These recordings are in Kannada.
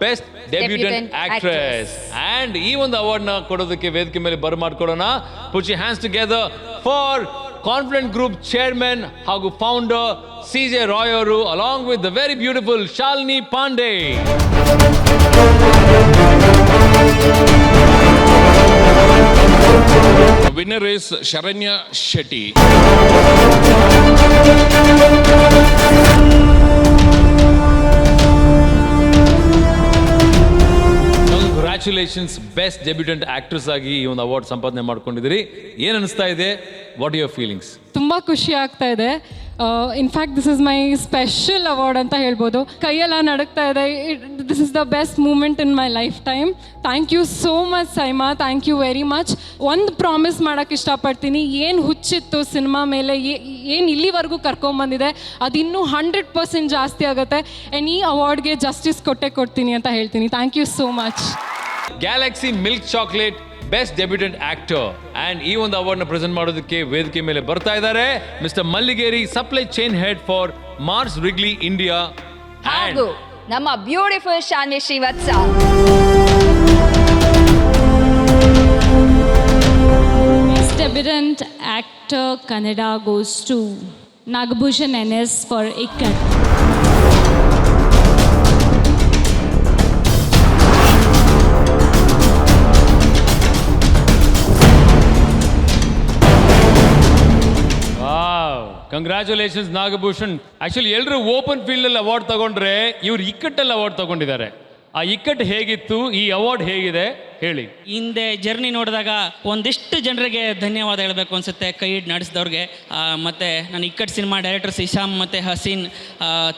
Best debutant actress. ಅಂಡ್ ಈ ಒಂದು ಅವಾರ್ಡ್ ನ ಕೊಡೋದಕ್ಕೆ ವೇದಿಕೆ ಮೇಲೆ ಬರಮಾಡ್ಕೊಳ್ಳೋಣ. Put your hands together for Confident Group chairman ಹಾಗೂ ಫೌಂಡರ್ CJ Roy ಅವರು, along with the very beautiful Shalini Pandey. The winner is Sharanya Shetty. Congratulations, best debutant actress ಆಗಿ ಈ ಒಂದು ಅವಾರ್ಡ್ ಸಂಪಾದನೆ ಮಾಡ್ಕೊಂಡಿದ್ದೀರಿ. ಏನು ಅನಿಸ್ತಾ ಇದೆ? What your feelings? ತುಂಬ ಖುಷಿ ಆಗ್ತಾ ಇದೆ. In fact this is my special award ಅಂತ ಹೇಳ್ಬೋದು. ಕೈಯೆಲ್ಲ ನಡುಗ್ತಾ ಇದೆ. This is the best moment in my life time. Thank you so much SIIMA, thank you very much. ಒಂದು ಪ್ರಾಮಿಸ್ ಮಾಡೋಕ್ಕೆ ಇಷ್ಟಪಡ್ತೀನಿ, ಏನು ಹುಚ್ಚಿತ್ತು ಸಿನಿಮಾ ಮೇಲೆ, ಏನು ಇಲ್ಲಿವರೆಗೂ ಕರ್ಕೊಂಬಂದಿದೆ, ಅದು ಇನ್ನೂ 100% ಜಾಸ್ತಿ ಆಗುತ್ತೆ. ಆ್ಯಂಡ್ ಈ ಅವಾರ್ಡ್ಗೆ ಜಸ್ಟಿಸ್ ಕೊಡ್ತೀನಿ ಅಂತ ಹೇಳ್ತೀನಿ. Thank you so much. Galaxy milk chocolate best debutante actor. And ಈ ಒಂದು ಅವಾರ್ಡ್ ನ ಪ್ರೆಸೆಂಟ್ ಮಾಡೋದಕ್ಕೆ ವೇದಿಕೆ ಮೇಲೆ ಬರ್ತಾ ಇದ್ದಾರೆ mister Malligeri, supply chain head for Mars Wrigley India, ಹಾಗೂ ನಮ್ಮ beautiful Shanvi Srivatsa. Best Debutant Actor Kannada goes to Nagbhushan NS for Ikkat. Congratulations Nagabhushan. Actually ಎಲ್ಲರೂ ಓಪನ್ ಫೀಲ್ಡ್ ಅಲ್ಲಿ ಅವಾರ್ಡ್ ತಗೊಂಡ್ರೆ, ಇವ್ರು ಇಕ್ಕಟ್ಟಲ್ಲಿ ಅವಾರ್ಡ್ ತಗೊಂಡಿದ್ದಾರೆ. ಆ ಇಕ್ಕಟ್ಟು ಹೇಗಿತ್ತು, ಈ ಅವಾರ್ಡ್ ಹೇಗಿದೆ ಹೇಳಿ. ಹಿಂದೆ ಜರ್ನಿ ನೋಡಿದಾಗ ಒಂದಿಷ್ಟು ಜನರಿಗೆ ಧನ್ಯವಾದ ಹೇಳಬೇಕು ಅನ್ಸುತ್ತೆ, ಕೈ ಹಿಡಿದು ನಡೆಸಿದವ್ರಿಗೆ. ಮತ್ತು ನನ್ನ ಇಕ್ಕಟ್ಟು ಸಿನಿಮಾ ಡೈರೆಕ್ಟರ್ಸ್ ಇಶಾಮ್ ಮತ್ತು Haseen,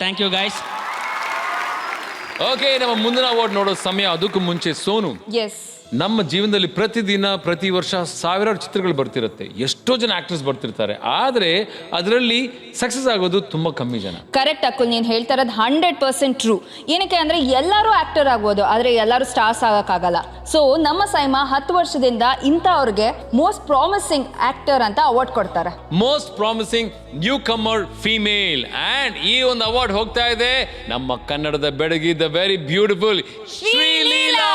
thank you guys. Okay, ನಮ್ಮ ಮುಂದಿನ ಅವಾರ್ಡ್ ನೋಡೋ ಸಮಯ. ಅದಕ್ಕೂ ಮುಂಚೆ ಸೋನು, ಎಸ್, ನಮ್ಮ ಜೀವನದಲ್ಲಿ ಪ್ರತಿದಿನ ಪ್ರತಿ ವರ್ಷ ಸಾವಿರಾರು ಚಿತ್ರಗಳು ಬರ್ತಿರುತ್ತೆ, ಎಷ್ಟೋ ಜನ ಆಕ್ಟರ್ಸ್ ಬರ್ತಿರ್ತಾರೆ, ಆದರೆ ಅದರಲ್ಲಿ ಸಕ್ಸಸ್ ಆಗೋದು ತುಂಬ ಕಮ್ಮಿ ಜನ. ಕರೆಕ್ಟ್ ಅಕ್ಕುಲ್, ನೀನು ಹೇಳ್ತಾ ಇರೋದು 100% ಟ್ರೂ. ಏನಕ್ಕೆ ಅಂದರೆ ಎಲ್ಲರೂ ಆಕ್ಟರ್ ಆಗ್ಬೋದು, ಆದರೆ ಎಲ್ಲರೂ ಸ್ಟಾರ್ಸ್ ಆಗೋಕ್ಕಾಗಲ್ಲ. ಸೊ ನಮ್ಮ ಸೈಮಾ 10 ವರ್ಷದಿಂದ ಇಂಥವ್ರಿಗೆ ಮೋಸ್ಟ್ ಪ್ರಾಮಿಸಿಂಗ್ ಆಕ್ಟರ್ ಅಂತ ಅವಾರ್ಡ್ ಕೊಡ್ತಾರೆ. Most promising newcomer female. And ಈ ಒಂದು ಅವಾರ್ಡ್ ಹೋಗ್ತಾ ಇದೆ ನಮ್ಮ ಕನ್ನಡದ ಬೆಡಗಿ, the very beautiful Sreeleela.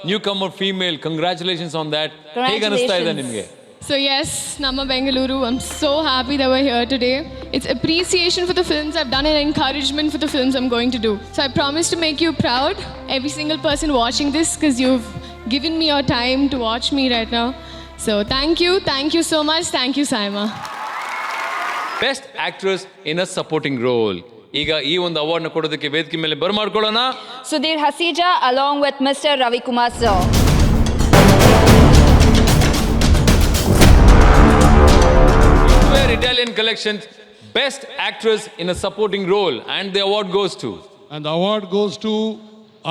Newcomer female, congratulations on that. ಹೇಗೆ ಅನಿಸ್ತಾ ಇದೆ ನಿಮಗೆ? So yes, Nama Bengaluru, I'm so happy that we're here today. It's appreciation for the films I've done and encouragement for the films I'm going to do. So I promise to make you proud, every single person watching this, because you've given me your time to watch me right now. So thank you so much, thank you Saima. Best actress in a supporting role. ಈಗ ಈ ಒಂದು ಅವಾರ್ಡ್ ನ ಕೊಡೋದಕ್ಕೆ ವೇದಿಕೆ ಮೇಲೆ ಬರಮಾಡ್ಕೊಳ್ಳೋಣ Sudhir ಹಸೀಜಾ along with Mr. Ravikumar sir. Italian Collections Best Actress in a Supporting Role, and the award goes to, and the award goes to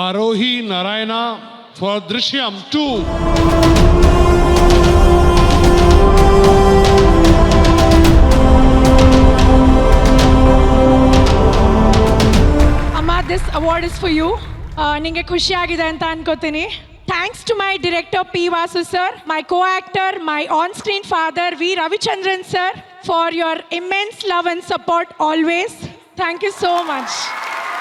Arohi Narayana for Drishyam 2. This award is for you. ನಿಮಗೆ ಖುಷಿ ಆಗಿದೆ ಅಂತ ಅನ್ಕೋತೀನಿ. Thanks to my director P. Vasu sir, my co-actor, my on-screen father V. Ravichandran sir, for your immense love and support always. Thank you so much.